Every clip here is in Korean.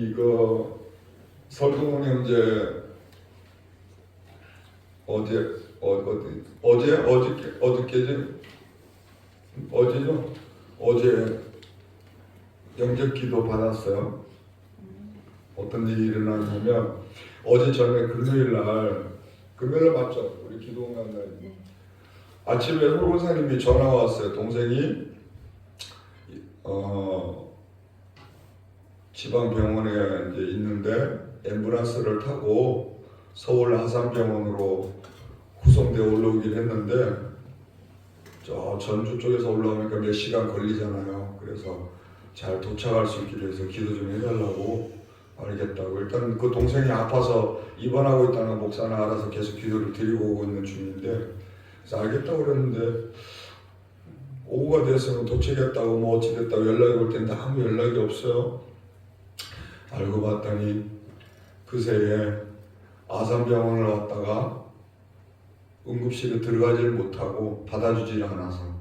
이거 설동훈 형제 어제 영접 기도 받았어요. 어떤 일이 일어나냐면 어제 전에 금요일 맞죠? 우리 기도 간 날. 아침에 홀고사님이 전화 왔어요. 동생이 지방 병원에 이제 있는데 앰뷸런스를 타고 서울 하산병원으로 후송돼 올라오긴 했는데 저 전주 쪽에서 올라오니까 몇 시간 걸리잖아요. 그래서 잘 도착할 수 있기 위해서 기도 좀 해달라고 알겠다고. 일단 그 동생이 아파서 입원하고 있다는 목사는 알아서 계속 기도를 드리고 오고 있는 중인데, 그래서 알겠다고 그랬는데 오후가 됐으면 도착했다고 뭐 어찌됐다고 연락이 올 텐데 아무 연락이 없어요. 알고 봤더니 그새에 아산병원을 왔다가 응급실에 들어가지를 못하고 받아주지 않아서.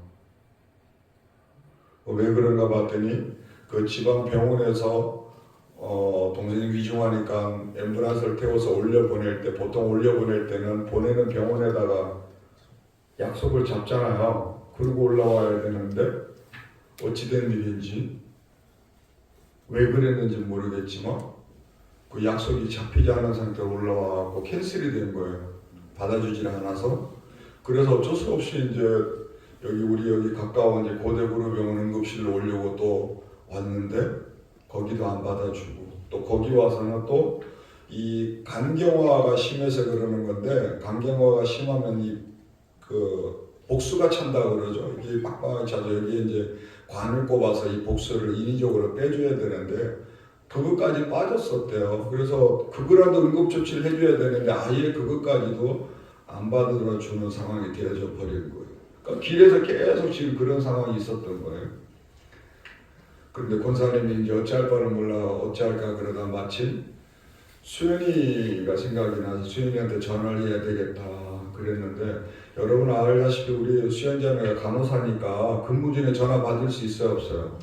왜 그런가 봤더니 그 지방 병원에서 동생이 위중하니까 앰뷸런스를 태워서 올려보낼 때, 보통 올려보낼 때는 보내는 병원에다가 약속을 잡잖아요. 그리고 올라와야 되는데 어찌된 일인지 왜 그랬는지 모르겠지만 그 약속이 잡히지 않은 상태로 올라와서 캔슬이 된 거예요. 받아주질 않아서. 그래서 어쩔 수 없이 이제 우리 여기 가까운 이제 고대구로병원 응급실로 오려고 또 왔는데 거기도 안 받아주고, 또 거기 와서는 또 이 간경화가 심해서 그러는 건데, 간경화가 심하면 그 복수가 찬다 그러죠. 이게 빡빡하게 차죠. 여기에 이제 관을 꼽아서 이 복수를 인위적으로 빼줘야 되는데 그것까지 빠졌었대요. 그래서 그거라도 응급조치를 해줘야 되는데 아예 그것까지도 안 받으러 주는 상황이 되어져 버린 거예요. 그러니까 길에서 계속 지금 그런 상황이 있었던 거예요. 그런데 권사님이 이제 어찌할 바를 몰라 어찌할까 그러다 마침 수연이가 생각이 나서 수연이한테 전화를 해야 되겠다 그랬는데, 여러분 알다시피 우리 수연자매가 간호사니까 근무 중에 전화 받을 수 있어요, 없어요?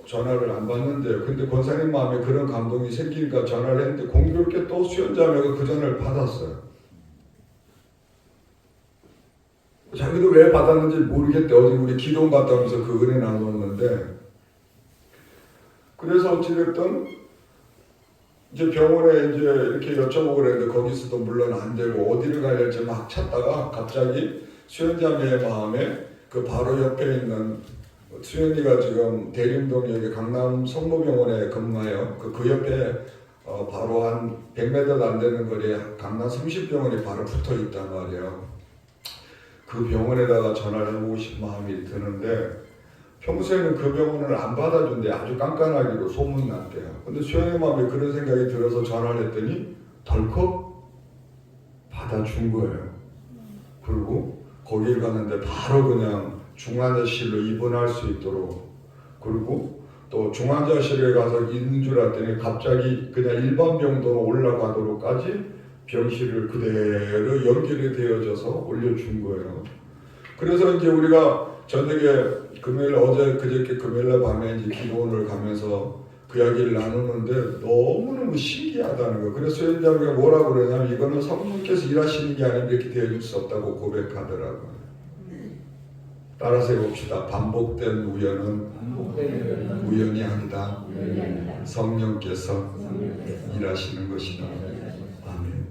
전화를 안 받는데, 근데 권사님 마음에 그런 감동이 생기니까 전화를 했는데 공교롭게 또 수연자매가 그 전화를 받았어요. 자기도 왜 받았는지 모르겠대. 어제 우리 기도원 갔다 오면서 그 은혜 나눴는데, 그래서 어찌됐든 이제 병원에 이제 이렇게 여쭤보고 그랬는데 거기서도 물론 안 되고 어디를 가야 할지 막 찾다가 갑자기 수연자매의 마음에 그 바로 옆에 있는, 수연이가 지금 대림동 여기 강남 성모병원에 근무해요. 그 옆에 바로 한 100m도 안 되는 거리에 강남 30병원이 바로 붙어 있단 말이에요. 그 병원에다가 전화를 해보고 싶은 마음이 드는데 평소에는 그 병원을 안 받아준대. 아주 깐깐하기로 소문났대요. 근데 수연의 마음에 그런 생각이 들어서 전화를 했더니 덜컥 받아준 거예요. 그리고 거기를 갔는데 바로 그냥 중환자실로 입원할 수 있도록, 그리고 또 중환자실에 가서 있는 줄 알았더니 갑자기 그냥 일반 병동으로 올라가도록까지 병실을 그대로 연결이 되어져서 올려준 거예요. 그래서 이제 우리가 저녁에 금요일 어제 그저께 금요일 밤에 이제 기도원을 가면서 그 이야기를 나누는데 너무너무 신기하다는 거. 그래서 수연자매가 뭐라고 그러냐면 이거는 성령께서 일하시는 게 아니면 이렇게 되어줄 수 없다고 고백하더라고요. 따라서 해봅시다. 반복된 우연은 우연이 아니다. 성령께서 일하시는 것이다. 아멘.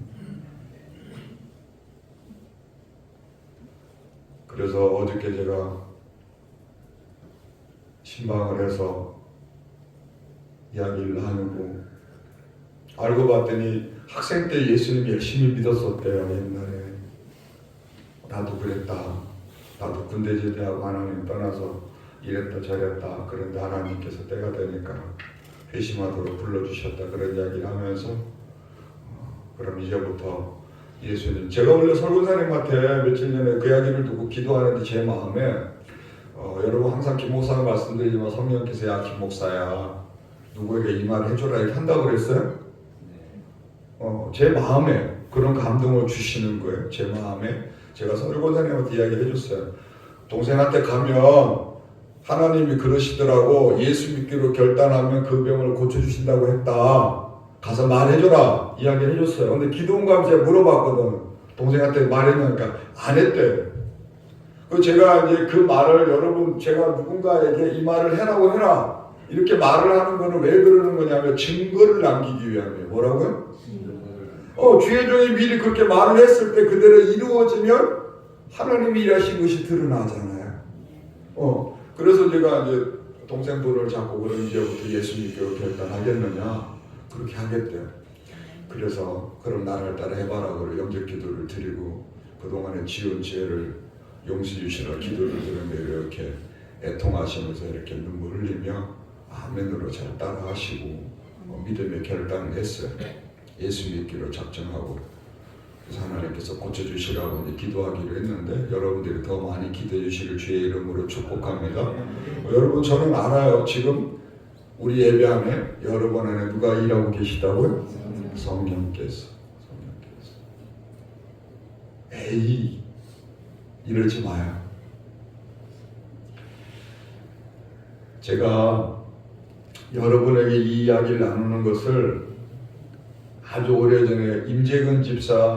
그래서 어저께 제가 신방을 해서 이야기를 나누고 알고 봤더니 학생 때 예수님 열심히 믿었었대요. 옛날에 나도 그랬다. 나도 군대 제대하고 하나님 떠나서 이랬다 저랬다. 그런데 하나님께서 때가 되니까 회심하도록 불러주셨다. 그런 이야기를 하면서 그럼 이제부터 예수님, 제가 원래 설교사님한테 며칠 전에 그 이야기를 듣고 기도하는데 제 마음에 여러분 항상 김 목사가 말씀드리지만 성령께서 야 김 목사야 누구에게 이 말을 해줘라 이렇게 한다고 그랬어요? 제 마음에 그런 감동을 주시는 거예요. 제 마음에. 제가 설교사님한테 이야기를 해줬어요. 동생한테 가면 하나님이 그러시더라고. 예수 믿기로 결단하면 그 병을 고쳐주신다고 했다. 가서 말해줘라. 이야기를 해줬어요. 근데 기도원 가면 제가 물어봤거든. 동생한테 말했냐니까 안 했대. 그 제가 이제 그 말을 여러분 제가 누군가에게 이 말을 해라고 해라. 이렇게 말을 하는 거는 왜 그러는 거냐면 증거를 남기기 위함이에요. 뭐라고요? 주의 종이 미리 그렇게 말을 했을 때 그대로 이루어지면 하나님이 일하신 것이 드러나잖아요. 그래서 제가 이제 동생 분을 잡고 그럼 이제부터 예수 믿기로 결단하겠느냐 그렇게 하겠대요. 그래서 그럼 나를 따라 해봐라 그래 영접 기도를 드리고 그동안의 지은 죄를 용서해 주시라 기도를 드리며 이렇게 애통하시면서 이렇게 눈물 흘리며 아멘으로 잘 따라하시고 믿음의 결단을 했어요. 예수 믿기로 작정하고 그래서 하나님께서 고쳐주시라고 이제 기도하기로 했는데 여러분들이 더 많이 기도해 주시길 주의 이름으로 축복합니다. 여러분 저는 알아요. 지금 우리 예배 안에 여러분 안에 누가 일하고 계시다고요? 성령께서. 에이 이러지 마요. 제가 여러분에게 이 이야기를 나누는 것을 아주 오래전에 임재근 집사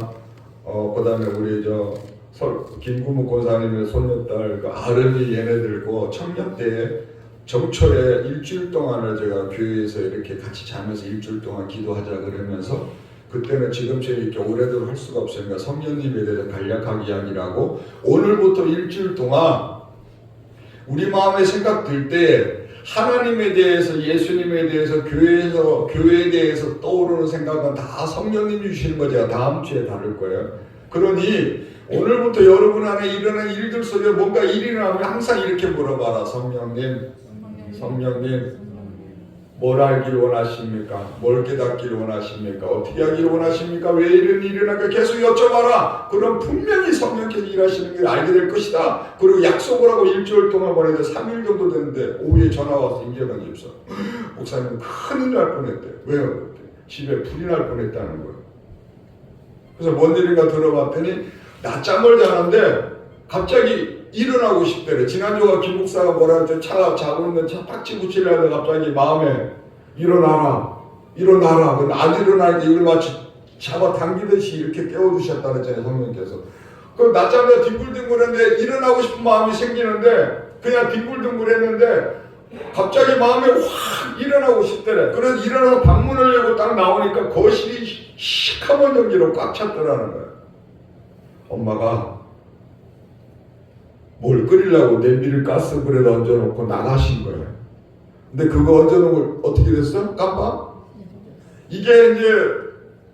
그 다음에 우리 김구묵 권사님의 손녀딸 그 아름이 얘네들고 청년 때 정초에 일주일 동안을 제가 교회에서 이렇게 같이 자면서 일주일 동안 기도하자 그러면서 그때는 지금처럼 이렇게 오래도록 할 수가 없으니까 성령님에 대해서 간략하게 이야기를 오늘부터 일주일 동안 우리 마음에 생각 들 때 하나님에 대해서 예수님에 대해서 교회에 대해서 떠오르는 생각은 다 성령님이 주시는 거 제가 다음 주에 다룰 거예요. 그러니 오늘부터 여러분 안에 일어난 일들 속에 뭔가 일이 나면 항상 이렇게 물어봐라. 성령님 뭘 알기를 원하십니까? 뭘 깨닫기를 원하십니까? 어떻게 하기를 원하십니까? 왜 이런 일이 일어날까? 계속 여쭤봐라. 그럼 분명히 성령께서 일하시는 걸 알게 될 것이다. 그리고 약속을 하고 일주일 동안 보냈는데 3일 정도 됐는데 오후에 전화 와서 임재관 집사 목사님 큰일 날 뻔했대. 왜요? 집에 불이 날 뻔했다는 거예요. 그래서 뭔 일인가 들어봤더니 낮잠을 자는데 갑자기 일어나고 싶대요. 지난주가 김 목사가 뭐라 했죠? 차 자고 있는 차 딱지 붙이려는데 갑자기 마음에 일어나라. 근데 안 일어나니까 이걸 마치 잡아당기듯이 이렇게 깨워주셨다 그랬잖아요. 성령께서. 그 낮잠에 뒹굴뒹굴했는데 일어나고 싶은 마음이 생기는데 그냥 뒹굴뒹굴했는데 갑자기 마음이 확 일어나고 싶대래. 그래서 일어나서 방문을 열고 딱 나오니까 거실이 시커먼 연기로 꽉 찼더라는 거예요. 엄마가 뭘 끓이려고 냄비를 가스불에 얹어놓고 나가신 거예요. 근데 그거 얹어놓은 걸 어떻게 됐어? 깜빡? 이게 이제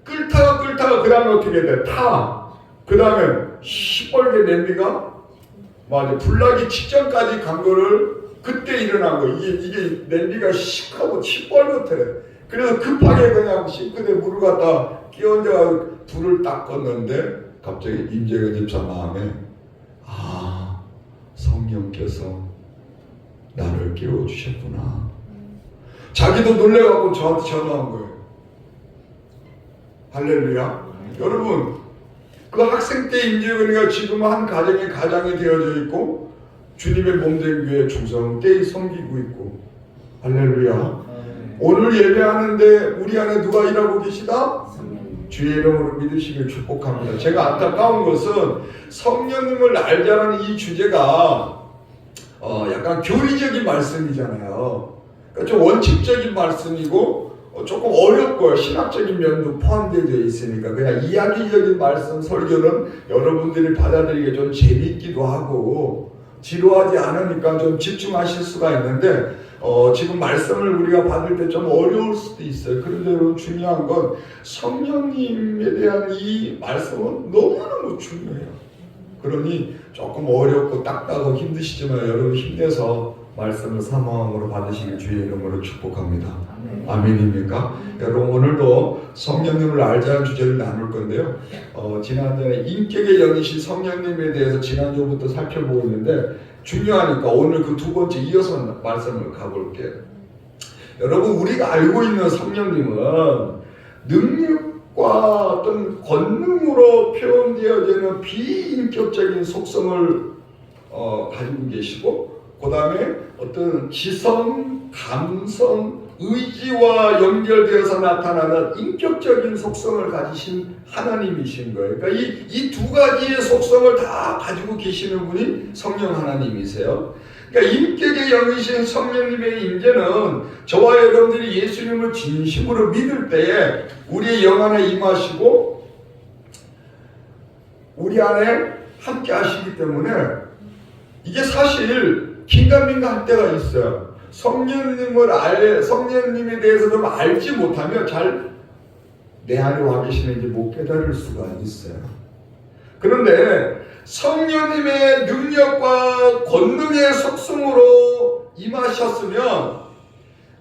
끓다가 그 다음에 어떻게 돼? 그 다음에 시뻘게 냄비가 맞아 불나기 직전까지 간 거를 그때 일어난 거. 이게 냄비가 시커고 시뻘겋더래. 그래서 급하게 그냥 싱크대에 물을 갖다 끼얹어 불을 딱 껐는데 갑자기 임재근 집사 마음에 성령께서 나를 깨워주셨구나. 자기도 놀래갖고 저한테 전화한 거예요. 할렐루야. 여러분 그 학생 때 임재근이가 지금 한 가정이 되어져 있고 주님의 몸된 교회에 충성되이 섬기고 있고 할렐루야. 오늘 예배하는데 우리 안에 누가 일하고 계시다? 주의 이름으로 믿으시길 축복합니다. 제가 안타까운 것은 성령님을 알자라는 이 주제가 약간 교리적인 말씀이잖아요. 그러니까 좀 원칙적인 말씀이고 조금 어렵고요. 신학적인 면도 포함되어 있으니까 그냥 이야기적인 말씀 설교는 여러분들이 받아들이기 좀 재밌기도 하고 지루하지 않으니까 좀 집중하실 수가 있는데 지금 말씀을 우리가 받을 때 좀 어려울 수도 있어요. 그런데 중요한 건 성령님에 대한 이 말씀은 너무너무 중요해요. 그러니 조금 어렵고 딱딱하고 힘드시지만 여러분 힘내서 말씀을 사모함으로 받으시길 주의 이름으로 축복합니다. 아멘입니까? 여러분 오늘도 성령님을 알자는 주제를 나눌 건데요. 지난번에 인격의 영이신 성령님에 대해서 지난주부터 살펴보고 있는데 중요하니까 오늘 그 두 번째 이어서 말씀을 가볼게요. 여러분 우리가 알고 있는 성령님은 능력과 어떤 권능으로 표현되어지는 비인격적인 속성을 가지고 계시고 그 다음에 어떤 지성, 감성, 의지와 연결되어서 나타나는 인격적인 속성을 가지신 하나님이신 거예요. 그러니까 이 두 가지의 속성을 다 가지고 계시는 분이 성령 하나님이세요. 그러니까 인격의 영이신 성령님의 임재는 저와 여러분들이 예수님을 진심으로 믿을 때에 우리의 영 안에 임하시고 우리 안에 함께 하시기 때문에 이게 사실 긴가민가 할 때가 있어요. 성령님에 대해서 좀 알지 못하면 잘 내 안에 와 계시는지 못 깨달을 수가 있어요. 그런데 성령님의 능력과 권능의 속성으로 임하셨으면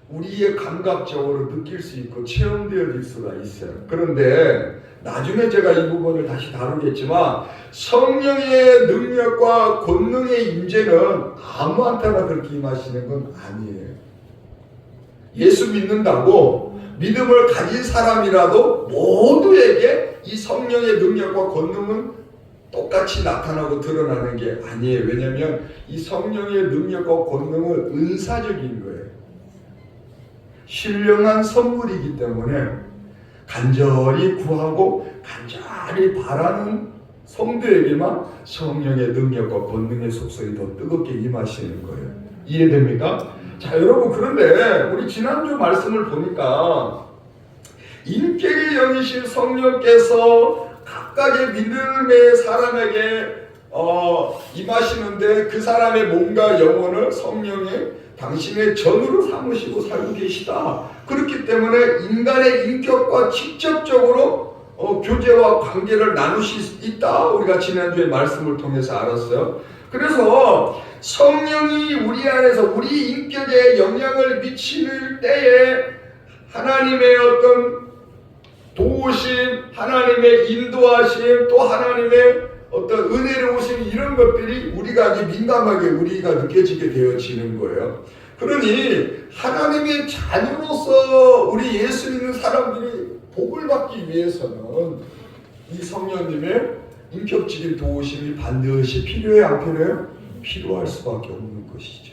우리의 감각적으로 느낄 수 있고 체험되어질 수가 있어요. 그런데 나중에 제가 이 부분을 다시 다루겠지만 성령의 능력과 권능의 임재는 아무한테나 그렇게 임하시는 건 아니에요. 예수 믿는다고 믿음을 가진 사람이라도 모두에게 이 성령의 능력과 권능은 똑같이 나타나고 드러나는 게 아니에요. 왜냐하면 이 성령의 능력과 권능은 은사적인 거예요. 신령한 선물이기 때문에 간절히 구하고 간절히 바라는 성도에게만 성령의 능력과 권능의 속성이 더 뜨겁게 임하시는 거예요. 이해됩니까? 자, 여러분, 그런데 우리 지난주 말씀을 보니까 인격의 영이신 성령께서 각각의 믿음의 사람에게 임하시는데 그 사람의 몸과 영혼을 성령의 당신의 전으로 삼으시고 살고 계시다. 그렇기 때문에 인간의 인격과 직접적으로 교제와 관계를 나누실 수 있다. 우리가 지난주에 말씀을 통해서 알았어요. 그래서 성령이 우리 안에서 우리 인격에 영향을 미칠 때에 하나님의 어떤 도우심, 하나님의 인도하심, 또 하나님의 어떤 은혜로우심, 이런 것들이 우리가 아주 민감하게 우리가 느껴지게 되어지는 거예요. 그러니 하나님의 자녀로서 우리 예수 믿는 사람들이 복을 받기 위해서는 이 성령님의 인격적인 도우심이 반드시 필요해요, 안 필요해요? 필요할 수밖에 없는 것이죠.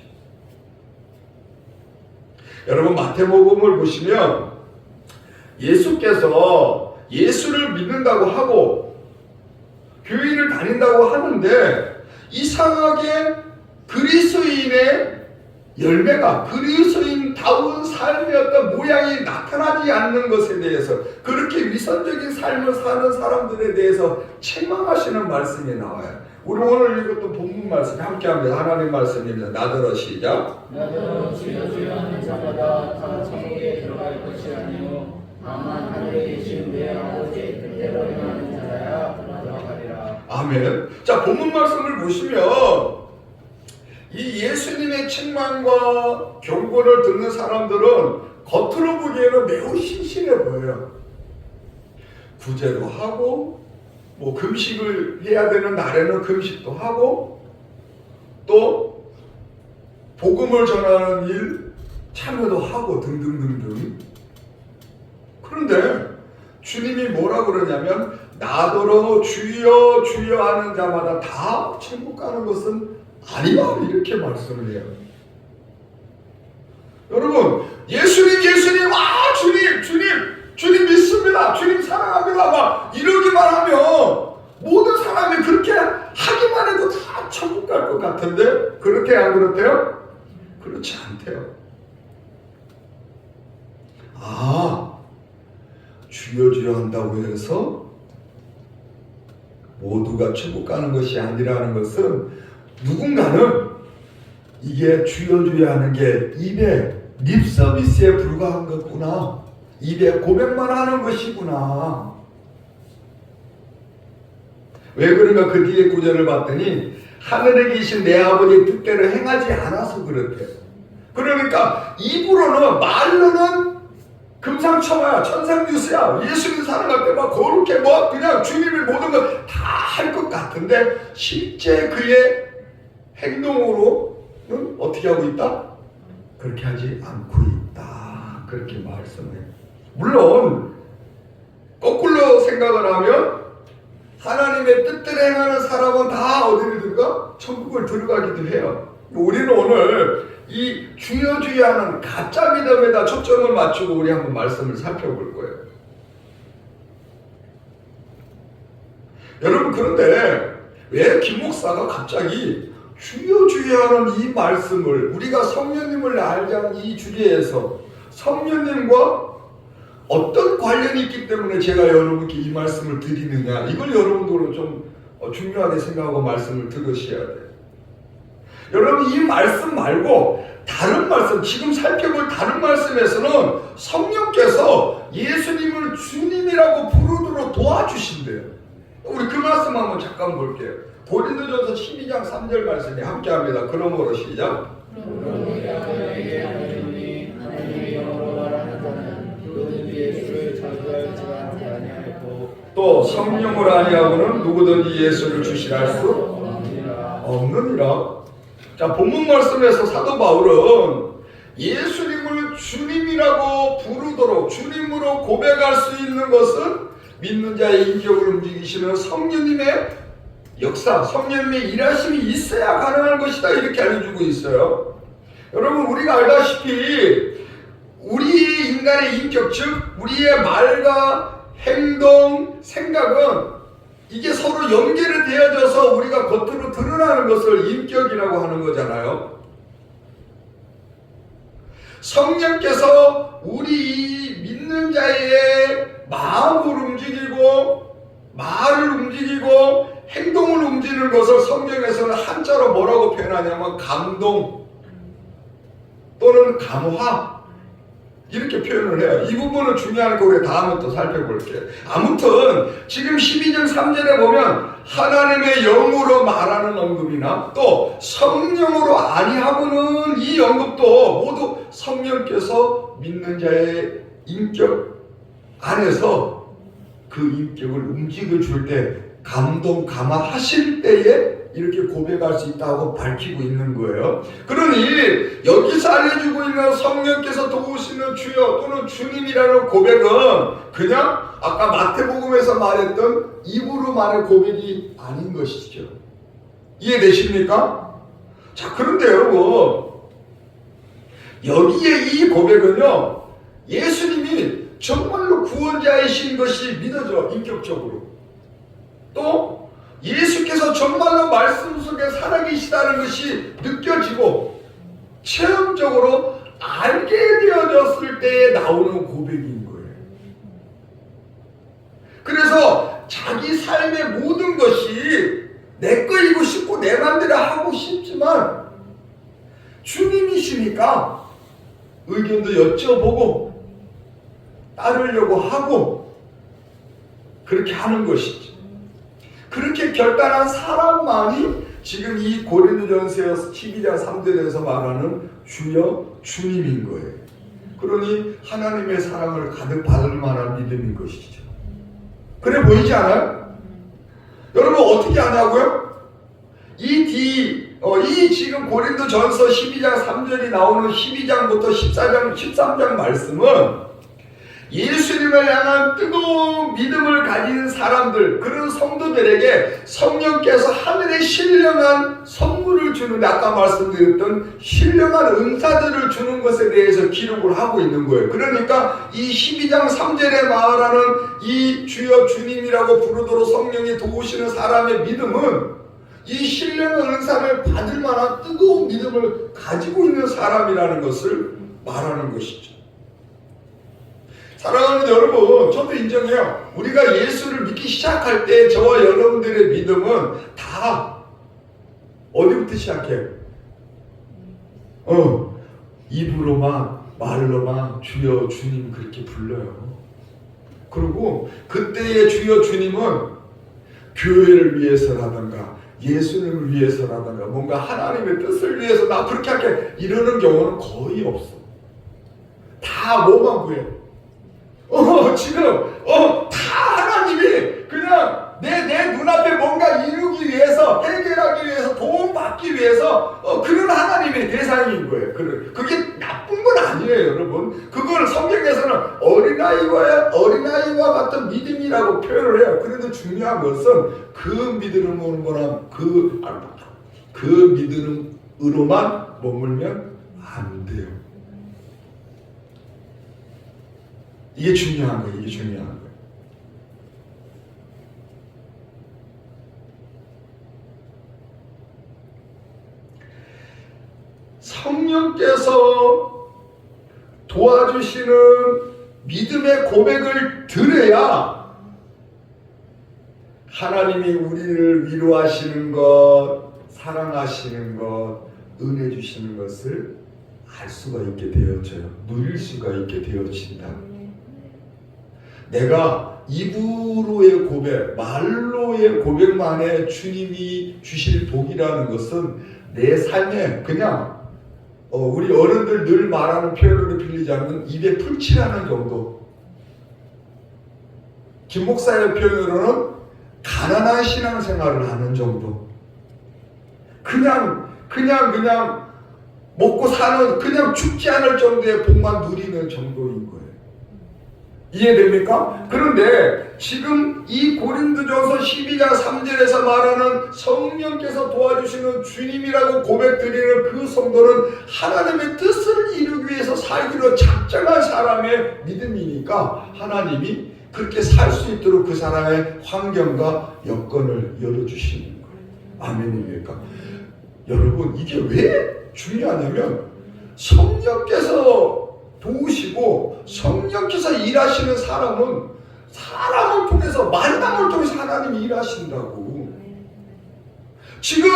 여러분, 마태복음을 보시면 예수께서 예수를 믿는다고 하고 교회를 다닌다고 하는데 이상하게 그리스도인의 열매가 그리스도인다운 삶의 어떤 모양이 나타나지 않는 것에 대해서, 그렇게 위선적인 삶을 사는 사람들에 대해서 책망하시는 말씀이 나와요. 우리 오늘 읽었던 본문 말씀 함께 합니다. 하나님 말씀입니다. 나더러 시작. 나더러 주여 주여 하는 자마다 다 천국에 들어갈 것이 아니요 다만 하늘에 계신 내 아버지의 뜻대로 행하는 자라야 들어가리라. 아멘. 자, 본문 말씀을 보시면 이 예수님의 책망과 경고를 듣는 사람들은 겉으로 보기에는 매우 신실해 보여요. 구제도 하고 금식을 해야 되는 날에는 금식도 하고 또 복음을 전하는 일 참여도 하고 등등등등. 그런데 주님이 뭐라고 그러냐면 나더러 주여 주여 하는 자마다 다 천국 가는 것은 아니야, 이렇게 말씀을 해요. 여러분, 예수님 주님 믿습니다, 주님 사랑합니다 막 이러기만 하면 모든 사람이 그렇게 하기만 해도 다 천국 갈 것 같은데 그렇게 안 그렇대요? 그렇지 않대요. 주여 주여 한다고 해서 모두가 천국 가는 것이 아니라는 것은, 누군가는 이게 주여 주여 하는 게 입에 립 서비스에 불과한 거구나, 입에 고백만 하는 것이구나. 왜 그런가? 그 뒤에 구절을 봤더니 하늘에 계신 내 아버지의 뜻대로 행하지 않아서 그렇대요. 그러니까 입으로는, 말로는 금상첨화야, 천상뉴스야, 예수 믿는 사람한테 막 그렇게 그냥 주님의 모든 걸 다 할 것 같은데 실제 그의 행동으로는 어떻게 하고 있다? 그렇게 하지 않고 있다. 그렇게 말씀해요. 물론 거꾸로 생각을 하면 하나님의 뜻대로 행하는 사람은 다 어디를 들어가? 천국을 들어가기도 해요. 우리는 오늘 이 주여 주여 하는 가짜 믿음에다 초점을 맞추고 우리 한번 말씀을 살펴볼 거예요. 여러분, 그런데 왜 김 목사가 갑자기 주여 주여 하는 이 말씀을, 우리가 성령님을 알자는 이 주제에서 성령님과 어떤 관련이 있기 때문에 제가 여러분께 이 말씀을 드리느냐, 이걸 여러분들은 좀 중요하게 생각하고 말씀을 들으셔야 돼요. 여러분, 이 말씀 말고 다른 말씀, 지금 살펴볼 다른 말씀에서는 성령께서 예수님을 주님이라고 부르도록 도와주신대요. 우리 그 말씀 한번 잠깐 볼게요. 고린도전서 12장 3절 말씀이 함께합니다. 그러므로 시작. 또 성령을 아니하고는 누구든지 예수를 주시할 수 없느니라. 자, 본문 말씀에서 사도 바울은 예수님을 주님이라고 부르도록, 주님으로 고백할 수 있는 것은 믿는 자의 인격을 움직이시는 성령님의 역사, 성령님의 일하심이 있어야 가능한 것이다, 이렇게 알려주고 있어요. 여러분, 우리가 알다시피 우리 인간의 인격, 즉 우리의 말과 행동, 생각은 이게 서로 연결이 되어져서 우리가 겉으로 드러나는 것을 인격이라고 하는 거잖아요. 성령께서 우리 믿는 자의 마음을 움직이고 말을 움직이고 행동을 움직이는 것을 성경에서는 한자로 뭐라고 표현하냐면 감동 또는 감화, 이렇게 표현을 해요. 이 부분은 중요한 거 우리 다음에 또 살펴볼게요. 아무튼 지금 12장 3절에 보면 하나님의 영으로 말하는 언급이나 또 성령으로 아니하고는 이 언급도 모두 성령께서 믿는 자의 인격 안에서 그 인격을 움직여 줄 때, 감동 감화하실 때에 이렇게 고백할 수 있다고 밝히고 있는 거예요. 그러니 여기서 알려주고 있는 성령께서 도우시는 주여 또는 주님이라는 고백은 그냥 아까 마태복음에서 말했던 입으로 말의 고백이 아닌 것이죠. 이해되십니까? 자, 그런데 여러분, 여기에 이 고백은요, 예수님이 정말로 구원자이신 것이 믿어져, 인격적으로. 또 예수께서 정말로 말씀 속에 살아계시다는 것이 느껴지고 체험적으로 알게 되어졌을 때에 나오는 고백인 거예요. 그래서 자기 삶의 모든 것이 내 거이고 싶고 내 맘대로 하고 싶지만 주님이시니까 의견도 여쭤보고 따르려고 하고 그렇게 하는 것이죠. 그렇게 결단한 사람만이 지금 이 고린도전서 12장 3절에서 말하는 주여 주님인 거예요. 그러니 하나님의 사랑을 가득 받을 만한 믿음인 것이죠. 그래 보이지 않아요? 여러분, 어떻게 하냐고요? 이 지금 고린도전서 12장 3절이 나오는 12장부터 14장, 13장 말씀은 예수님을 향한 뜨거운 믿음을 가진 사람들, 그런 성도들에게 성령께서 하늘의 신령한 선물을 주는데, 아까 말씀드렸던 신령한 은사들을 주는 것에 대해서 기록을 하고 있는 거예요. 그러니까 이 12장 3절에 말하는 이 주여 주님이라고 부르도록 성령이 도우시는 사람의 믿음은 이 신령한 은사를 받을 만한 뜨거운 믿음을 가지고 있는 사람이라는 것을 말하는 것이죠. 사랑하는 여러분, 저도 인정해요. 우리가 예수를 믿기 시작할 때 저와 여러분들의 믿음은 다 어디부터 시작해요? 입으로만 말로만 주여 주님 그렇게 불러요. 그리고 그때의 주여 주님은 교회를 위해서라든가 예수님을 위해서라든가 뭔가 하나님의 뜻을 위해서 나 그렇게 할게 이러는 경우는 거의 없어. 다 뭐만 구해? 지금 다 하나님이 그냥 내 눈앞에 뭔가 이루기 위해서, 해결하기 위해서, 도움받기 위해서 그런 하나님의 대상인 거예요. 그게 나쁜 건 아니에요, 여러분. 그걸 성경에서는 어린아이와 같은 믿음이라고 표현을 해요. 그런데 중요한 것은 그 믿음으로만 그 믿음으로만 머물면 안 돼요. 이게 중요한 거예요. 이게 중요한 거예요. 성령께서 도와주시는 믿음의 고백을 들어야 하나님이 우리를 위로하시는 것, 사랑하시는 것, 은혜 주시는 것을 알 수가 있게 되어져요. 누릴 수가 있게 되어진다. 내가 입으로의 고백, 말로의 고백만에 주님이 주실 복이라는 것은 내 삶에 그냥 우리 어른들 늘 말하는 표현으로 빌리자면 입에 풀칠하는 정도. 김 목사의 표현으로는 가난한 신앙생활을 하는 정도. 그냥 먹고 사는, 그냥 죽지 않을 정도의 복만 누리는 정도인 거예요. 이해됩니까? 그런데 지금 이 고린도전서 12장 3절에서 말하는 성령께서 도와주시는 주님이라고 고백드리는 그 성도는 하나님의 뜻을 이루기 위해서 살기로 작정한 사람의 믿음이니까 하나님이 그렇게 살 수 있도록 그 사람의 환경과 여건을 열어주시는 거예요. 아멘입니까? 여러분, 이게 왜 중요하냐면 성령께서 도우시고 성령께서 일하시는 사람을 통해서, 만남을 통해서 하나님이 일하신다고. 지금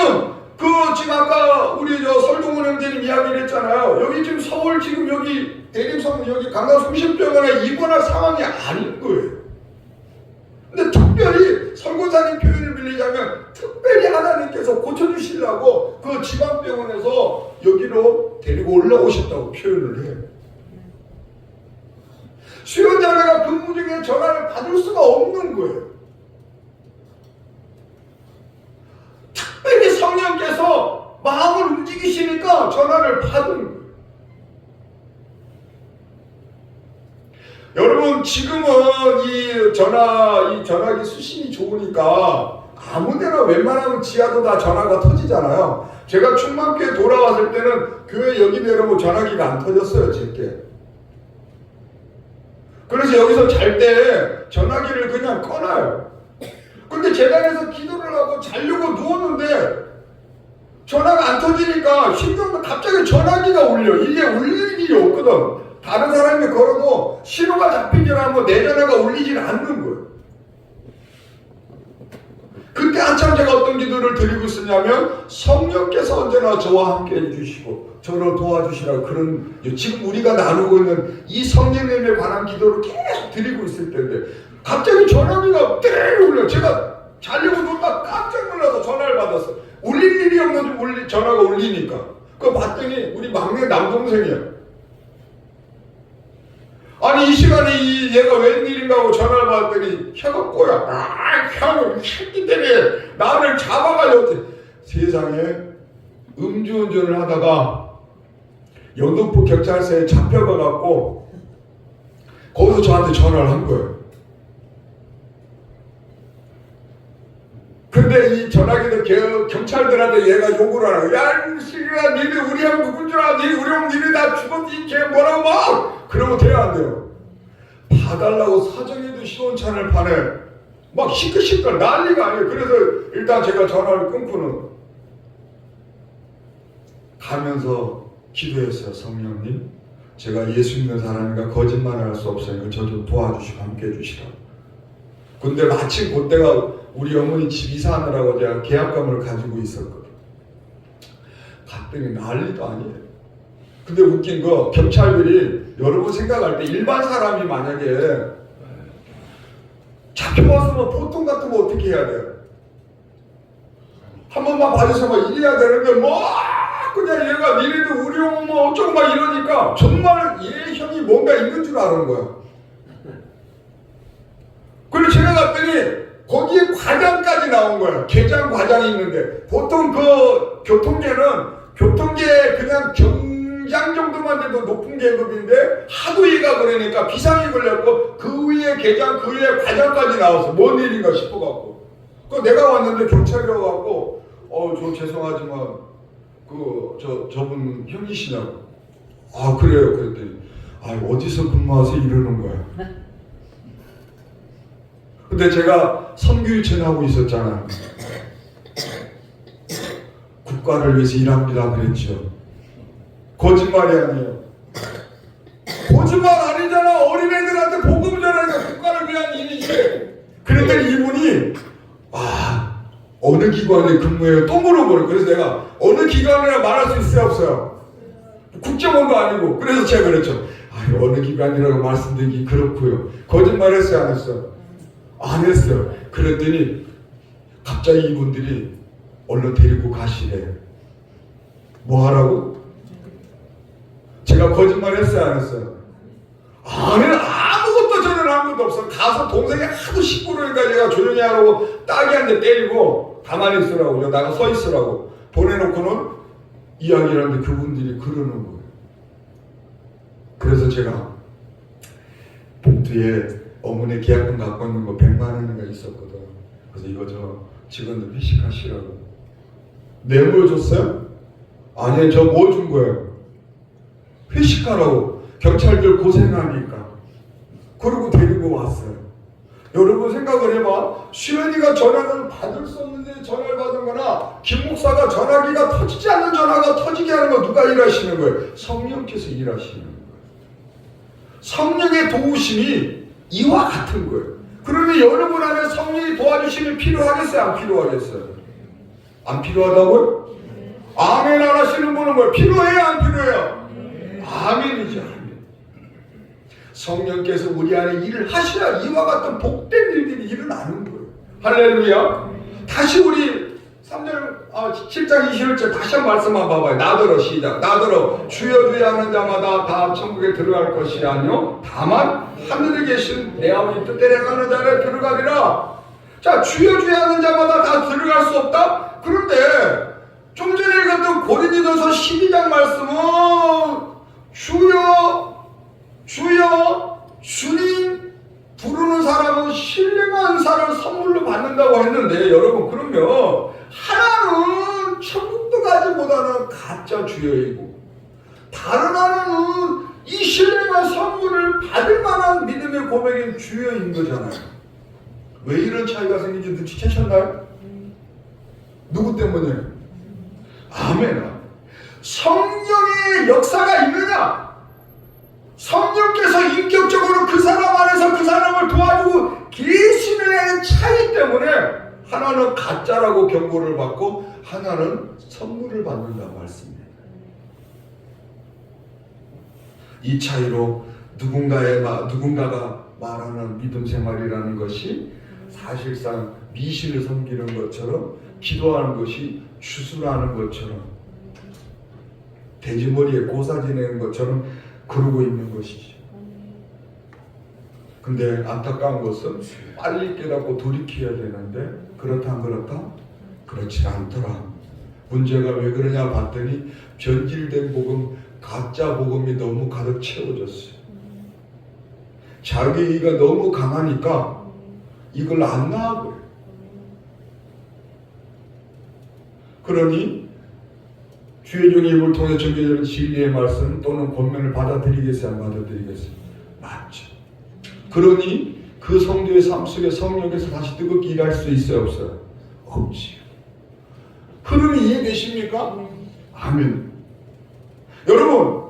아까 우리 설동훈 형제님 이야기를 했잖아요. 여기 지금 서울 지금 여기 대림성 여기 강남송심병원에 입원할 상황이 아닌 거예요. 근데 특별히 선교사님 표현을 빌리자면 특별히 하나님께서 고쳐주시려고 그 지방병원에서 여기로 데리고 올라오셨다고 표현을 해요. 수요자매가 근무 중에 전화를 받을 수가 없는 거예요. 특별히 성령께서 마음을 움직이시니까 전화를 받은 거예요. 여러분, 지금은 이 전화기 수신이 좋으니까 아무데나 웬만하면 지하도 다 전화가 터지잖아요. 제가 충만교회 돌아왔을 때는 교회 여기 내려오고 전화기가 안 터졌어요, 제게. 그래서 여기서 잘 때 전화기를 그냥 꺼놔요. 근데 계단에서 기도를 하고 자려고 누웠는데 전화가 안 터지니까 신경도 갑자기 전화기가 울려. 이게 울릴 일이 없거든. 다른 사람이 걸어도 신호가 잡히질 않고 내 전화가 울리질 않는 거예요. 그때 한참 제가 어떤 기도를 드리고 있었냐면 성령께서 언제나 저와 함께 해주시고 저를 도와주시라고, 그런 지금 우리가 나누고 있는 이 성령님에 관한 기도를 계속 드리고 있을 때인데 갑자기 전화기가 떼르르 울려. 제가 자려고 누웠다 깜짝 놀라서 전화를 받았어요. 울릴 일이 없는데 전화가 울리니까. 그거 봤더니 우리 막내 남동생이야. 아니 이 시간에 얘가 웬일인가 하고 전화를 받았더니 혀가 꼬여. 혀가 이 새끼 때문에 나를 잡아가려고. 세상에 음주운전을 하다가 영등포 경찰서에 잡혀가갖고 거기서 저한테 전화를 한 거예요. 근데 이 전화기도 경찰들한테 얘가 욕을 하라고. 야, 이 새끼야, 니네 우리 형 누군 줄 알아? 우리 형 니네 다 죽었지? 걔 뭐라고 막! 그러고 돼야 안 돼요. 봐달라고 사정에도 시원찮을 판에 막 시끌시끌 난리가 아니에요. 그래서 일단 제가 전화를 끊고는 가면서 기도했어요. 성령님, 제가 예수 믿는 사람이니까 거짓말을 할 수 없으니까 저 좀 도와주시고 함께 해주시라고. 근데 마침 그때가 우리 어머니 집 이사하느라고 제가 계약금을 가지고 있었거든. 갔더니 난리도 아니에요. 근데 웃긴 거, 경찰들이 여러분 생각할 때 일반 사람이 만약에 잡혀왔으면 보통 같으면 어떻게 해야 돼요? 한 번만 봐주세요 막 이래야 되는데 뭐 그냥 얘가 니네들 우리 형 뭐 어쩌고 막 이러니까 정말 얘 형이 뭔가 있는 줄 아는 거야. 그리고 제가 갔더니 거기에 과장까지 나온 거야. 계장 과장이 있는데 보통 그 교통계 그냥 경장 정도만 돼도 높은 계급인데 하도 얘가 그러니까 비상이 걸렸고 그 위에 계장 그 위에 과장까지 나왔어. 뭔 일인가 싶어갖고 그 내가 왔는데 경찰이라고 갖고 저 죄송하지만 저분 형이시냐고. 아 그래요. 그랬더니 어디서 근무와서 이러는 거야. 근데 제가 선교유치원 하고 있었잖아요. 국가를 위해서 일합니다 그랬죠. 거짓말이 아니에요. 거짓말 아니잖아. 어린애들한테 복음 전하니까 국가를 위한 일이지. 그랬더니 이분이 어느 기관에 근무해요? 또 물어보는 거예요. 그래서 내가 어느 기관이라 말할 수 있어요 없어요? 국정원도 아니고. 그래서 제가 그랬죠. 어느 기관이라고 말씀드리기 그렇고요. 거짓말했어요 안 했어요? 안 했어요. 그랬더니 갑자기 이분들이 얼른 데리고 가시래. 뭐 하라고? 제가 거짓말했어요 안 했어요? 아무것도 저는 한 것도 없어. 가서 동생이 하도 시끄러우니까 제가 조용히 하라고 따귀한테 때리고 가만히 있으라고 여기다가 서 있으라고 보내놓고는 이야기를 하는데 그분들이 그러는 거예요. 그래서 제가 봉투에 어머니 계약금 갖고 있는 거 100만 원인가 있었거든. 그래서 이거 저 직원들 회식하시라고. 뇌물 줬어요? 아니 저 뭐 준 거예요? 회식하라고. 경찰들 고생하니까. 그리고 데리고 왔어요. 여러분 생각을 해봐. 수연이가 전화를 받을 수 없는데 전화를 받은 거나 김 목사가 전화기가 터지지 않는 전화가 터지게 하는 거 누가 일하시는 거예요? 성령께서 일하시는 거예요. 성령의 도우심이 이와 같은 거예요. 그러면 여러분 안에 성령이 도와주심이 필요하겠어요? 안 필요하겠어요? 안 필요하다고요? 아멘 안 하시는 분은 뭐예요? 필요해요? 안 필요해요? 아멘이죠. 아멘. 성령께서 우리 안에 일을 하셔야 이와 같은 복된 일들이 일어나는 거예요. 할렐루야. 다시 우리 3절 7장 21절 다시 한 말씀만 봐봐요. 나더러 시작. 나더러 주여 주여 하는 자마다 다 천국에 들어갈 것이 아니요 다만 하늘에 계신 내 아버지 뜻대로 행하는 자를 들어가리라. 자, 주여 주여 하는 자마다 다 들어갈 수 없다? 그런데 좀 전에 읽었던 고린도전서 12장 말씀은 주여 주여 주님 부르는 사람은 신령한 사람을 선물로 받는다고 했는데 여러분 그러면 하나는 천국도 가지 못하는 가짜 주여이고 다른 하나는 이 신령한 선물을 받을 만한 믿음의 고백인 주여인 거잖아요. 왜 이런 차이가 생긴지 눈치채셨나요? 누구 때문에? 아멘. 성령의 역사가 있느냐? 성령께서 인격적으로 그 사람 안에서 그 사람을 도와주고 계시는 차이 때문에 하나는 가짜라고 경고를 받고 하나는 선물을 받는다 말씀입니다. 이 차이로 누군가가 말하는 믿음 생활이라는 것이 사실상 미신을 섬기는 것처럼 기도하는 것이 주술하는 것처럼 돼지머리에 고사 지내는 것처럼 그러고 있는 것이죠. 근데 안타까운 것은 빨리 깨닫고 돌이켜야 되는데 그렇다 안 그렇다? 그렇지 않더라. 문제가 왜 그러냐 봤더니 변질된 복음, 가짜 복음이 너무 가득 채워졌어요. 자기가 너무 강하니까 이걸 안 나아버려요. 그러니 주의 종이 입을 통해 전개되는 진리의 말씀 또는 권면을 받아들이겠어요? 안 받아들이겠어요? 맞죠. 그러니 그 성도의 삶 속에 성령께서 다시 뜨겁게 일할 수 있어요? 없어요? 없지요. 흐름이 이해되십니까? 아멘. 여러분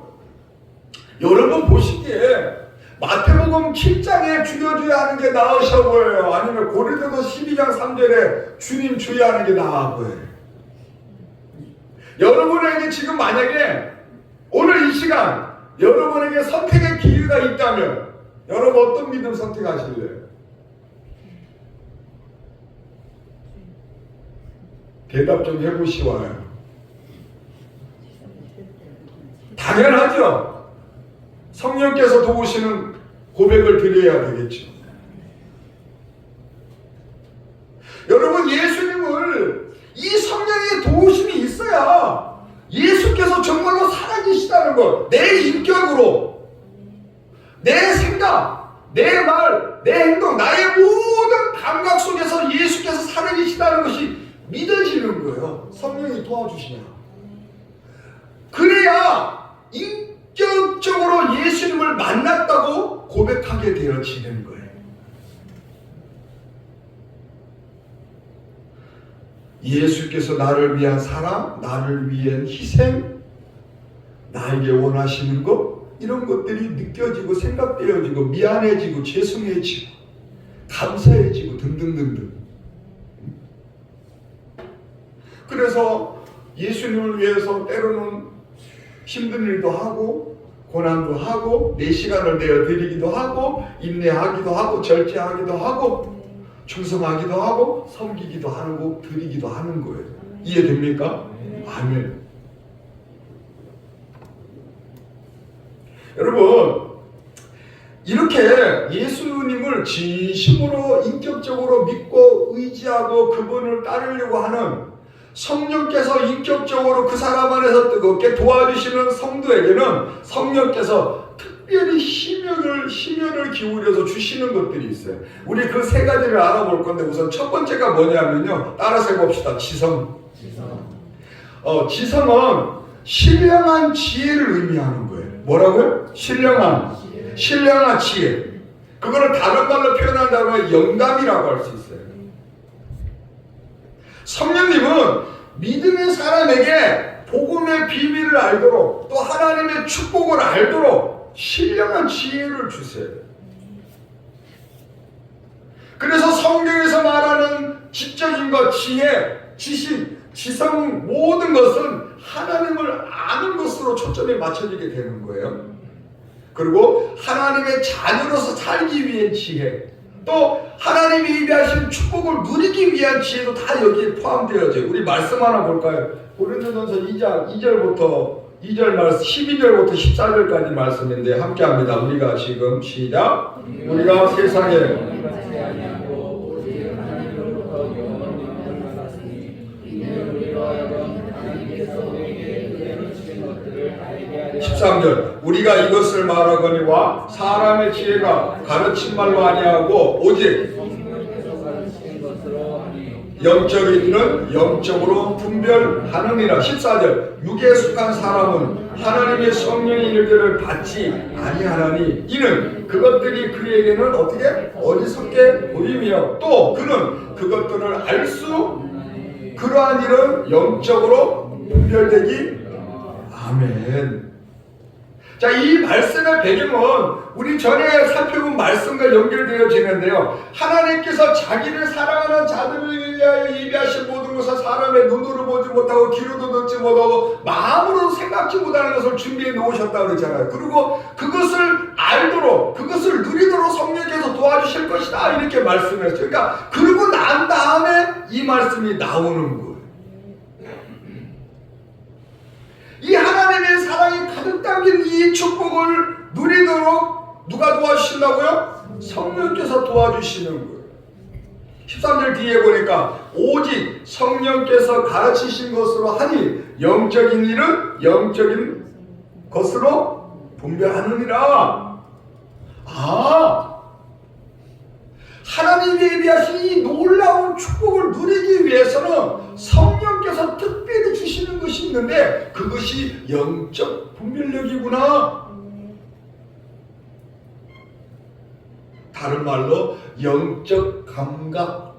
보시기에 마태복음 7장에 주여 주여 하는 게 나으셔 보여요? 아니면 고린도서 12장 3절에 주님 주여 하는 게 나아 보여요? 여러분에게 지금 만약에 오늘 이 시간 여러분에게 선택의 기회가 있다면 여러분 어떤 믿음 선택하실래요? 대답 좀 해보시와요. 당연하죠. 성령께서 도우시는 고백을 드려야 되겠죠. 여러분 예수님을 이 성령의 도우심이 있어야 예수께서 정말로 살아계시다는 것, 내 인격으로, 내 생각, 내 말, 내 행동, 나의 모든 감각 속에서 예수께서 살아계시다는 것이 믿어지는 거예요. 성령이 도와주시냐. 그래야 본격적으로 예수님을 만났다고 고백하게 되어지는 거예요. 예수께서 나를 위한 사랑, 나를 위한 희생, 나에게 원하시는 것, 이런 것들이 느껴지고 생각되어지고 미안해지고 죄송해지고 감사해지고 등등등등. 그래서 예수님을 위해서 때로는 힘든 일도 하고 고난도 하고 내 시간을 내어 드리기도 하고 인내하기도 하고 절제하기도 하고 충성하기도 하고 섬기기도 하고 드리기도 하는 거예요. 이해됩니까? 아멘. 여러분, 이렇게 예수님을 진심으로 인격적으로 믿고 의지하고 그분을 따르려고 하는 성령께서 인격적으로 그 사람 안에서 뜨겁게 도와주시는 성도에게는 성령께서 특별히 심혈을 기울여서 주시는 것들이 있어요. 우리 그 세 가지를 알아볼 건데 우선 첫 번째가 뭐냐면요. 따라서 해봅시다. 지성. 지성은 신령한 지혜를 의미하는 거예요. 뭐라고요? 신령한 지혜. 그거를 다른 말로 표현한다면 영감이라고 할 수 있어요. 성령님은 믿음의 사람에게 복음의 비밀을 알도록 또 하나님의 축복을 알도록 신령한 지혜를 주세요. 그래서 성경에서 말하는 지적인 것, 지혜, 지식, 지성 모든 것은 하나님을 아는 것으로 초점이 맞춰지게 되는 거예요. 그리고 하나님의 자녀로서 살기 위한 지혜, 또 하나님이 예비하신 축복을 누리기 위한 지혜도 다 여기에 포함되어져요. 우리 말씀 하나 볼까요? 고린도전서 2장 2절 말씀 12절부터 14절까지 말씀인데 함께합니다. 우리가 지금 시작. 우리가 세상에 우리가 이것을 말하거니와 사람의 지혜가 가르친 말로 아니하고 오직 영적인 일은 영적으로 분별하느니라. 14절 육에 속한 사람은 하나님의 성령의 일들을 받지 아니하나니 이는 그것들이 그에게는 어떻게 어리석게 보이며 또 그는 그것들을 알 수 그러한 일은 영적으로 분별되기. 아멘. 자, 이 말씀의 배경은 우리 전에 살펴본 말씀과 연결되어지는데요. 하나님께서 자기를 사랑하는 자들을 위하여 예비하신 모든 것을 사람의 눈으로 보지 못하고 귀로도 듣지 못하고 마음으로 생각지 못하는 것을 준비해 놓으셨다고 그랬잖아요. 그리고 그것을 알도록 그것을 누리도록 성령께서 도와주실 것이다 이렇게 말씀했어요. 그러니까 그러고 난 다음에 이 말씀이 나오는 거예요. 이 하나님의 사랑이 가득 담긴 이 축복을 누리도록 누가 도와주신다고요? 성령께서 도와주시는 거예요. 13절 뒤에 보니까 오직 성령께서 가르치신 것으로 하니 영적인 일은 영적인 것으로 분별하느니라. 하나님이 예비하신 이 놀라운 축복을 누리기 위해서는 성령께서 특별히 주시는 것이 있는데 그것이 영적 분별력이구나. 다른 말로 영적 감각.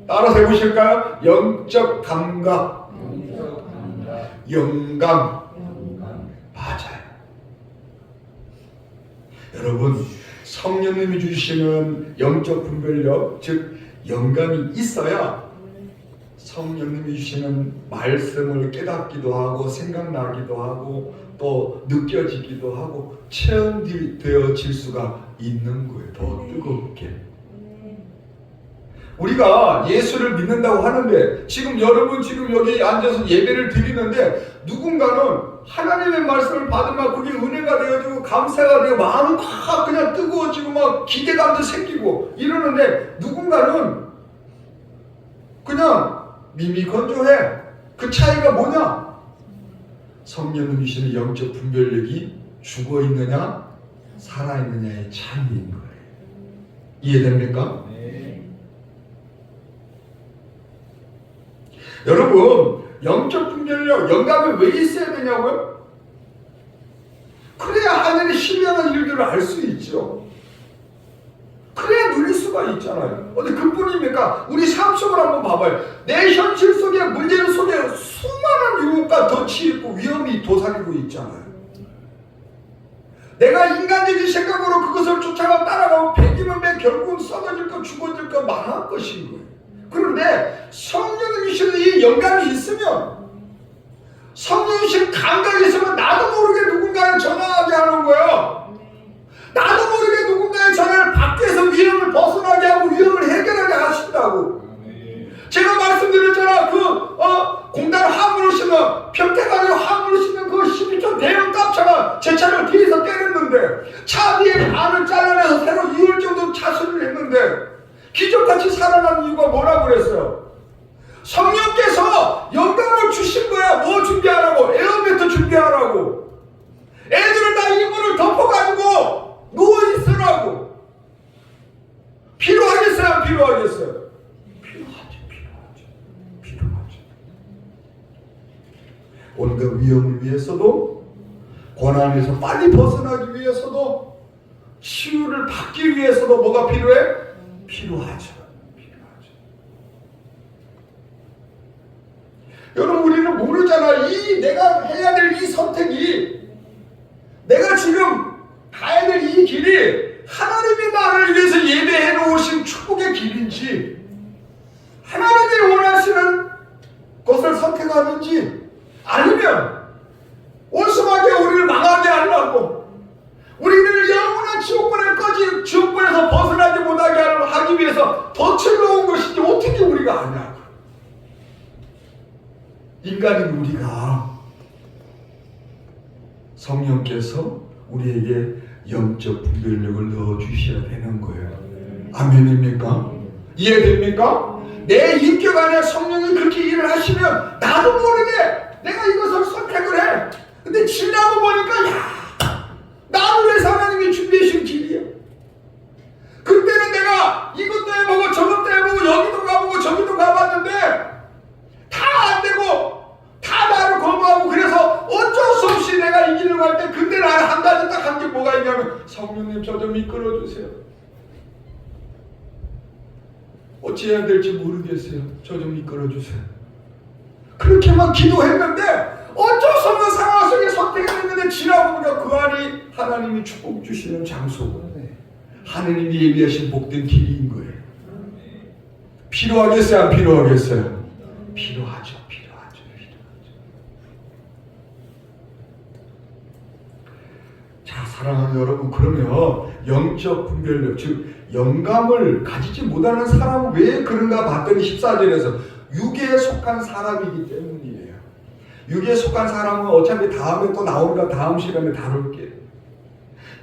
따라서 해보실까요? 영적 감각. 영감. 맞아요. 여러분, 성령님이 주시는 영적 분별력, 즉 영감이 있어야 성령님이 주시는 말씀을 깨닫기도 하고 생각나기도 하고 또 느껴지기도 하고 체험되어질 수가 있는 거예요. 더 뜨겁게. 우리가 예수를 믿는다고 하는데 지금 여러분 지금 여기 앉아서 예배를 드리는데 누군가는 하나님의 말씀을 받으면 그게 은혜가 되어지고 감사가 되고 마음이 막 그냥 뜨거워지고 막 기대감도 생기고 이러는데 누군가는 그냥 미미건조해. 그 차이가 뭐냐? 성령님 주시는 영적 분별력이 죽어있느냐 살아있느냐의 차이인 거예요. 이해됩니까? 여러분, 영적 분별력, 영감이 왜 있어야 되냐고요? 그래야 하늘의 신비한 일들을 알 수 있죠. 그래야 누릴 수가 있잖아요. 근데 그뿐입니까? 우리 삶 속을 한번 봐봐요. 내 현실 속에, 문제 속에 수많은 유혹과 덫이 있고 위험이 도사리고 있잖아요. 내가 인간적인 생각으로 그것을 쫓아가 따라가면 백이면 백, 결국은 썩어질 것, 죽어질 것, 망할 것인 거예요. 그런데 성령이 주시는 이 영감이 있으면, 성령이 주시는 감각이 있으면 나도 모르게 누군가를 전화하게 하는 거예요. 나도 모르게 누군가의 전화를 밖에서 위험을 벗어나게 하고 위험을 해결하게 하신다고. 제가 말씀드렸잖아. 공단 화물을 싣는, 평택안에 화물을 싣는 그 12톤 대형 깝차가 제 차를 뒤에서 때렸는데, 차 뒤에 반을 잘라내서 새로 2월 정도 차수를 했는데, 기적같이 살아난 이유가 뭐라고 그랬어요? 성령께서 영감을 주신 거야. 뭐 준비하라고? 에어매트 준비하라고. 애들을 다 이불을 덮어가지고 누워있으라고. 필요하겠어요? 안 필요하겠어요? 필요하죠. 온갖 위험을 위해서도, 고난에서 빨리 벗어나기 위해서도, 치유를 받기 위해서도 뭐가 필요해? 필요하죠. 여러분, 우리는 모르잖아. 내가 해야 될 이 선택이, 내가 지금 가야 될 이 길이 하나님이 나를 위해서 예배해 놓으신 축복의 길인지, 하나님이 원하시는 것을 선택하는지, 아니면 온순하게 우리를 망하게 하려고, 우리를 영원한 지옥불에서 벗어나지 못하게 하기 위해서 덫을 놓은 것인지 어떻게 우리가 아냐. 인간인 우리가 성령께서 우리에게 영적 분별력을 넣어주셔야 되는 거예요. 아멘입니까? 이해됩니까? 내 인격 안에 성령이 그렇게 일을 하시면 나도 모르게 내가 이것을 선택을 해. 근데 지나고 보니까 나를 위해서 하나님이 준비하신 길이야. 그때는 내가 이것도 해보고 저것도 해보고 여기도 가보고 저기도 가봤는데 다 안 되고 다 나를 거부하고, 그래서 어쩔 수 없이 내가 이 길을 갈 때 그때 나는 한 가지 딱 한 게 뭐가 있냐면, 성령님 저 좀 이끌어 주세요. 어찌해야 될지 모르겠어요. 저 좀 이끌어 주세요. 그렇게만 기도했는데 어쩔 수 없는 상황 속에 선택을 했는데, 지나고 보니까 그 안이 하나님이 축복 주시는 장소고 하느님이 예비하신 복된 길인 거예요. 필요하겠어요? 안 필요하겠어요? 필요하죠. 자, 사랑하는 여러분, 그러면 영적 분별력, 즉 영감을 가지지 못하는 사람은 왜 그런가 봤더니 14절에서 육에 속한 사람이기 때문이에요. 육에 속한 사람은 어차피 다음에 또 나오니까 다음 시간에 다룰게요.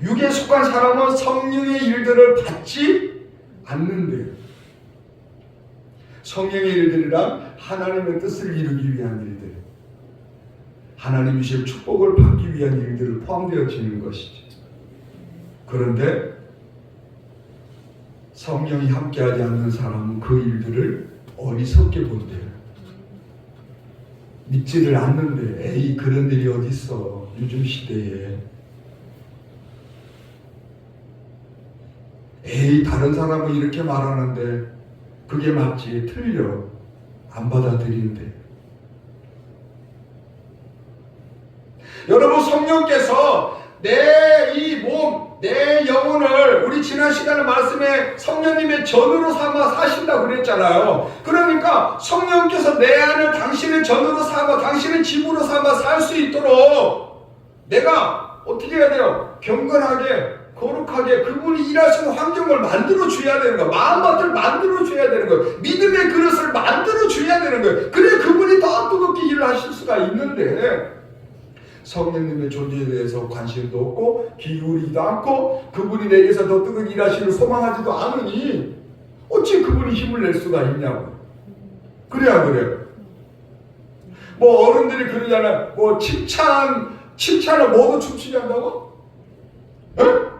육에 속한 사람은 성령의 일들을 받지 않는데요. 성령의 일들이란 하나님의 뜻을 이루기 위한 일들, 하나님이 주실 축복을 받기 위한 일들을 포함되어지는 것이죠. 그런데 성령이 함께하지 않는 사람은 그 일들을 어리석게 본대요. 믿지를 않는데, 에이 그런 일이 어디 있어 요즘 시대에. 에이 다른 사람은 이렇게 말하는데 그게 맞지, 틀려, 안 받아들인대. 여러분, 성령께서 내 이 몸, 내 영혼을, 우리 지난 시간의 말씀에 성령님의 전으로 삼아 사신다고 그랬잖아요. 그러니까 성령께서 내 안을 당신의 전으로 삼아, 당신의 집으로 삼아 살 수 있도록 내가 어떻게 해야 돼요? 경건하게, 거룩하게 그분이 일하시는 환경을 만들어 줘야 되는 거예요. 마음밭을 만들어 줘야 되는 거예요. 믿음의 그릇을 만들어 줘야 되는 거예요. 그래 그분이 더 뜨겁게 일을 하실 수가 있는데, 성령님의 존재에 대해서 관심도 없고 기울이지도 않고 그분이 내게서 더 뜨겁게 일하시를 소망하지도 않으니 어찌 그분이 힘을 낼 수가 있냐고. 그래야 그래요. 뭐 어른들이 그러잖아요. 뭐 칭찬을 모두 춤추게 한다고? 응?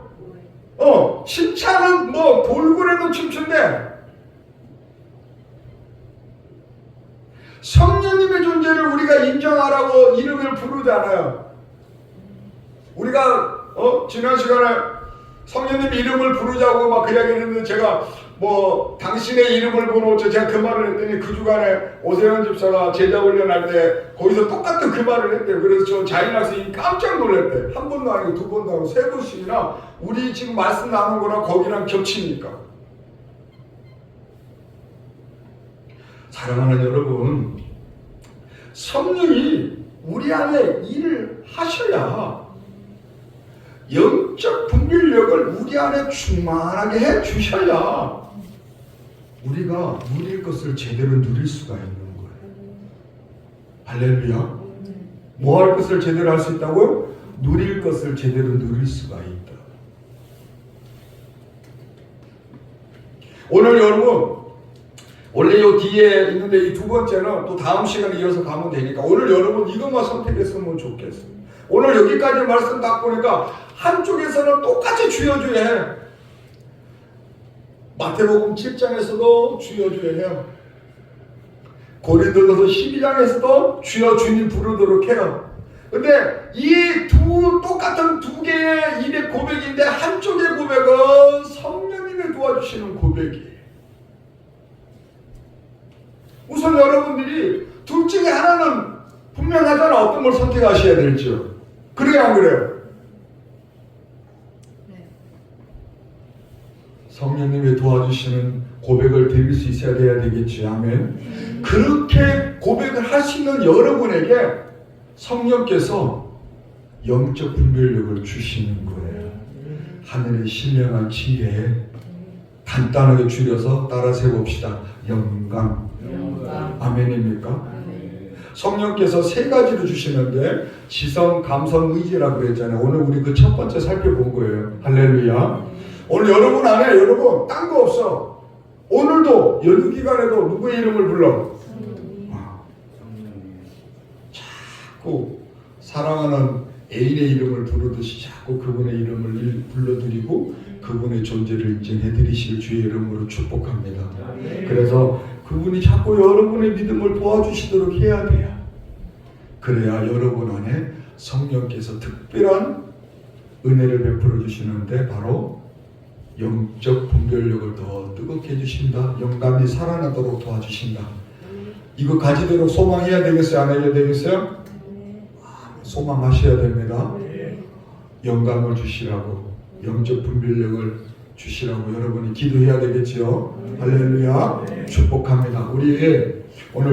칭찬은 뭐 돌고래도 춤춘대. 성령님의 존재를 우리가 인정하라고 이름을 부르잖아요. 우리가 지난 시간에 성령님 이름을 부르자고 막 그 이야기를 했는데 제가 뭐 당신의 이름을 부르죠. 제가 그 말을 했더니 그 주간에 오세훈 집사가 제자 훈련할 때 거기서 똑같은 그 말을 했대요. 그래서 저 자인 학생이 깜짝 놀랐대. 한 번도 아니고 두 번도 아니고 세 번씩이나 우리 지금 말씀 나눈 거랑 거기랑 겹치니까. 사랑하는 여러분, 성령이 우리 안에 일을 하셔야 영적 분별력을 우리 안에 충만하게 해 주셔야 우리가 누릴 것을 제대로 누릴 수가 있는 거예요. 할렐루야. 뭐 할 것을 제대로 할 수 있다고요? 누릴 것을 제대로 누릴 수가 있다. 오늘 여러분, 원래 요 뒤에 있는데 이 두 번째는 또 다음 시간에 이어서 가면 되니까 오늘 여러분 이것만 선택했으면 좋겠어요. 오늘 여기까지 말씀 딱 보니까 한쪽에서는 똑같이 주여 주여 해. 마태복음 7장에서도 주여 주여 해요. 고린도전서 12장에서도 주여 주님 부르도록 해요. 근데 이 똑같은 두 개의 입의 고백인데 한쪽의 고백은 성령님이 도와주시는 고백이에요. 우선 여러분들이 둘 중에 하나는 분명하잖아. 어떤 걸 선택하셔야 될지요. 그래요, 안 그래요? 성령님이 도와주시는 고백을 드릴 수 있어야 돼야 되겠지. 아멘. 그렇게 고백을 하시는 여러분에게 성령께서 영적 분별력을 주시는 거예요. 하늘의 신령한 칭의에 간단하게 줄여서 따라서 해봅시다. 영감. 아멘입니까? 성령께서 세 가지로 주시는데 지성, 감성, 의지라고 그랬잖아요. 오늘 우리 그 첫 번째 살펴본 거예요. 할렐루야. 오늘 여러분 안에 여러분 딴 거 없어. 오늘도 연휴 기간에도 누구의 이름을 불러? 자꾸 사랑하는 애인의 이름을 부르듯이 자꾸 그분의 이름을 불러드리고 그분의 존재를 인정해드리실 주의 이름으로 축복합니다. 그래서 그분이 자꾸 여러분의 믿음을 도와주시도록 해야 돼요. 그래야 여러분 안에 성령께서 특별한 은혜를 베풀어 주시는데 바로 영적 분별력을 더 뜨겁게 해주신다. 영감이 살아나도록 도와주신다. 이거 가지도록 소망해야 되겠어요? 안 해야 되겠어요? 소망하셔야 됩니다. 영감을 주시라고, 영적 분별력을 주시라고 여러분이 기도해야 되겠지요. 할렐루야. 축복합니다. 우리 오늘